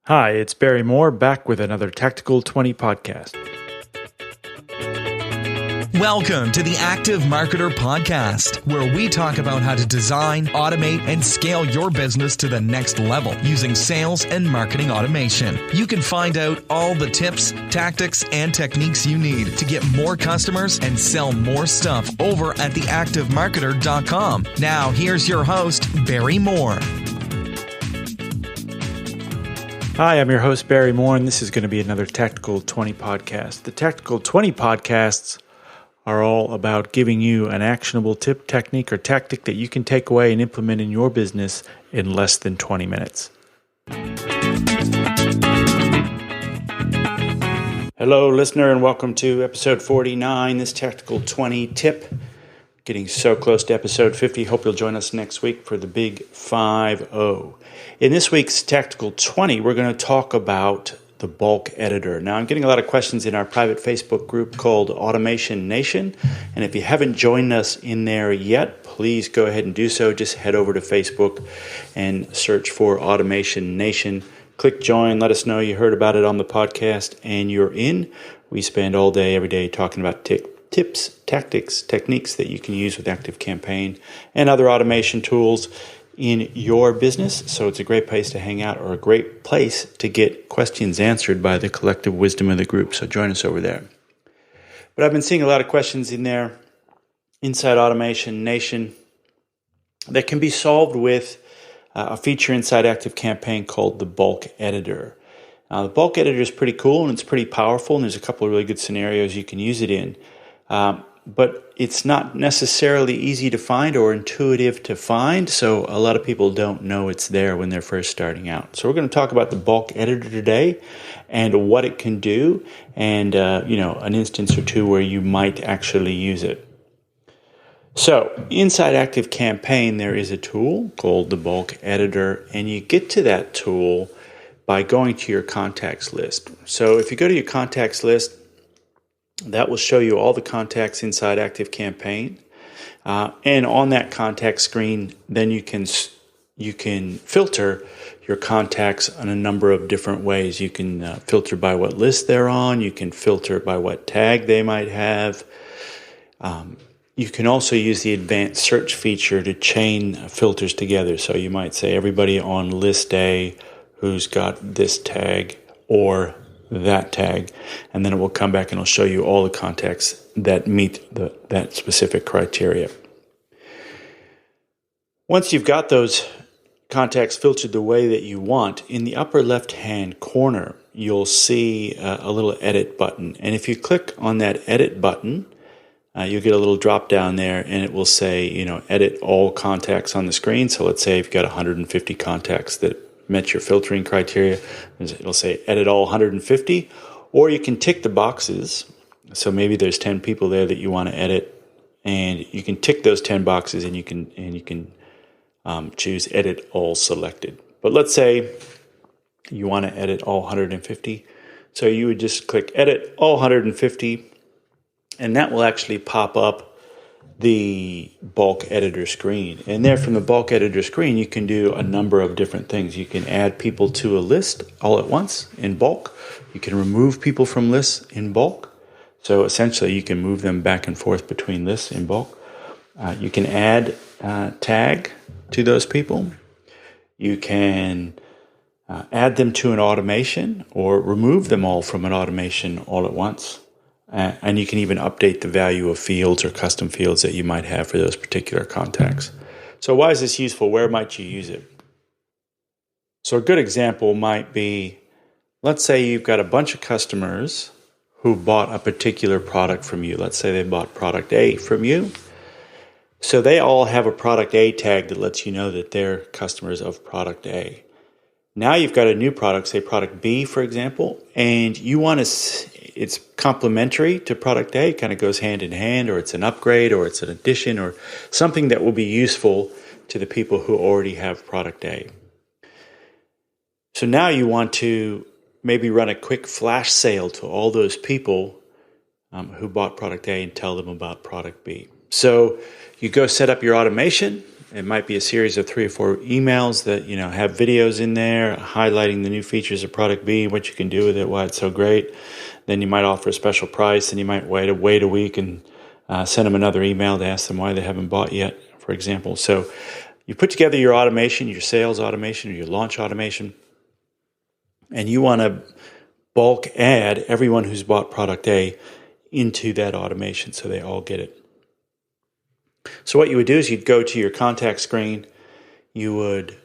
Hi, it's Barry Moore back with another Tactical 20 podcast. Welcome to the Active Marketer Podcast, where we talk about how to design, automate, and scale your business to the next level using sales and marketing automation. You can find out all the tips, tactics, and techniques you need to get more customers and sell more stuff over at theactivemarketer.com. Now, here's your host, Barry Moore. Hi, I'm your host, Barry Moore, and this is going to be another Tactical 20 podcast. The Tactical 20 podcasts are all about giving you an actionable tip, technique, or tactic that you can take away and implement in your business in less than 20 minutes. Hello, listener, and welcome to episode 49, this Tactical 20 tip. Getting so close to episode 50. Hope you'll join us next week for the big 5-0. In this week's Tactical 20, we're going to talk about the bulk editor. Now, I'm getting a lot of questions in our private Facebook group called Automation Nation. And if you haven't joined us in there yet, please go ahead and do so. Just head over to Facebook and search for Automation Nation. Click join. Let us know you heard about it on the podcast and you're in. We spend all day, every day talking about tips, tactics, techniques that you can use with ActiveCampaign and other automation tools in your business. So it's a great place to hang out or a great place to get questions answered by the collective wisdom of the group. So join us over there. But I've been seeing a lot of questions in there inside Automation Nation that can be solved with a feature inside ActiveCampaign called the bulk editor. Now, the bulk editor is pretty cool and it's pretty powerful, and there's a couple of really good scenarios you can use it in. But it's not necessarily easy to find or intuitive to find, so a lot of people don't know it's there when they're first starting out. So we're going to talk about the bulk editor today and what it can do, and an instance or two where you might actually use it. So inside ActiveCampaign, there is a tool called the bulk editor, and you get to that tool by going to your contacts list. So if you go to your contacts list, that will show you all the contacts inside ActiveCampaign. And on that contact screen, then you can filter your contacts in a number of different ways. You can filter by what list they're on. You can filter by what tag they might have. You can also use the advanced search feature to chain filters together. So you might say everybody on list A who's got this tag or that tag, and then it will come back and it'll show you all the contacts that meet that specific criteria. Once you've got those contacts filtered the way that you want, in the upper left-hand corner, you'll see a little edit button. And if you click on that edit button, you'll get a little drop down there and it will say, edit all contacts on the screen. So let's say you've got 150 contacts that met your filtering criteria. It'll say edit all 150, or you can tick the boxes. So maybe there's 10 people there that you want to edit, and you can tick those 10 boxes and you can choose edit all selected. But let's say you want to edit all 150. So you would just click edit all 150, and that will actually pop up the bulk editor screen. And there from the bulk editor screen, you can do a number of different things. You can add people to a list all at once in bulk. You can remove people from lists in bulk. So essentially, you can move them back and forth between lists in bulk. You can add tag to those people. You can add them to an automation or remove them all from an automation all at once. And you can even update the value of fields or custom fields that you might have for those particular contacts. So why is this useful? Where might you use it? So a good example might be, let's say you've got a bunch of customers who bought a particular product from you. Let's say they bought product A from you. So they all have a product A tag that lets you know that they're customers of product A. Now you've got a new product, say product B, for example, and you want to, it's complementary to product A, it kind of goes hand in hand, or it's an upgrade, or it's an addition, or something that will be useful to the people who already have product A. So now you want to maybe run a quick flash sale to all those people who bought product A and tell them about product B. So you go set up your automation It might be a series of 3 or 4 emails that, have videos in there highlighting the new features of product B, what you can do with it, why it's so great. Then you might offer a special price, and you might wait a week and send them another email to ask them why they haven't bought yet, for example. So you put together your automation, your sales automation, or your launch automation, and you want to bulk add everyone who's bought product A into that automation so they all get it. So what you would do is you'd go to your contact screen. You would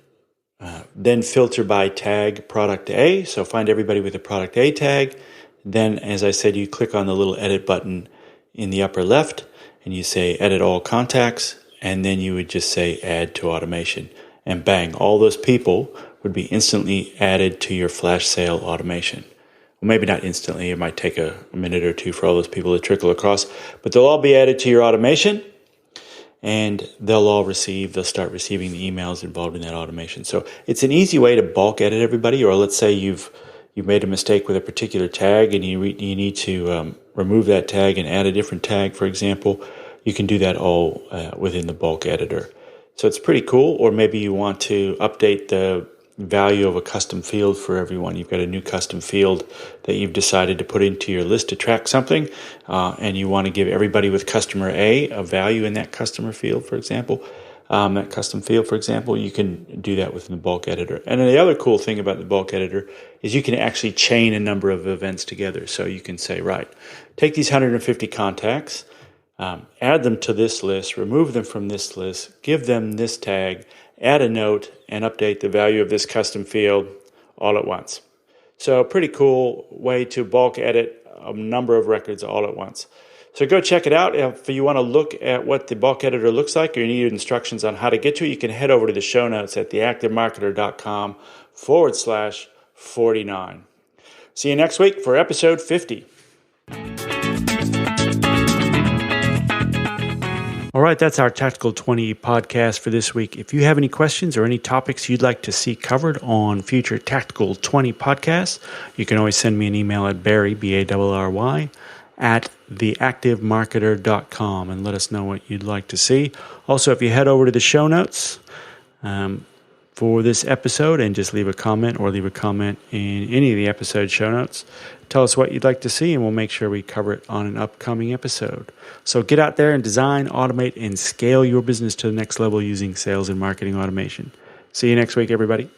then filter by tag product A. So find everybody with a product A tag. Then, as I said, you click on the little edit button in the upper left and you say edit all contacts. And then you would just say add to automation. And bang, all those people would be instantly added to your flash sale automation. Well, maybe not instantly. It might take a minute or two for all those people to trickle across. But they'll all be added to your automation. And they'll start receiving the emails involved in that automation. So it's an easy way to bulk edit everybody. Or let's say you've made a mistake with a particular tag and you need to remove that tag and add a different tag, for example. You can do that all within the bulk editor. So it's pretty cool. Or maybe you want to update the value of a custom field for everyone. You've got a new custom field that you've decided to put into your list to track something, and you want to give everybody with customer A a value in that customer field, for example. That custom field, for example, you can do that within the bulk editor. And then the other cool thing about the bulk editor is you can actually chain a number of events together. So you can say, right, take these 150 contacts, add them to this list, remove them from this list, give them this tag, add a note, and update the value of this custom field all at once. So pretty cool way to bulk edit a number of records all at once. So go check it out. If you want to look at what the bulk editor looks like or you need instructions on how to get to it, you can head over to the show notes at theactivemarketer.com/49. See you next week for episode 50. All right, that's our Tactical 20 podcast for this week. If you have any questions or any topics you'd like to see covered on future Tactical 20 podcasts, you can always send me an email at Barry, B-A-R-R-Y, at theactivemarketer.com and let us know what you'd like to see. Also, if you head over to the show notes for this episode and just leave a comment in any of the episode show notes, tell us what you'd like to see and we'll make sure we cover it on an upcoming episode. So get out there and design, automate, and scale your business to the next level using sales and marketing automation. See you next week, everybody.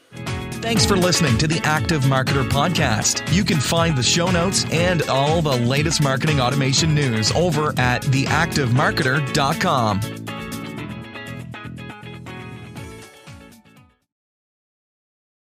Thanks for listening to the Active Marketer Podcast. You can find the show notes and all the latest marketing automation news over at theactivemarketer.com.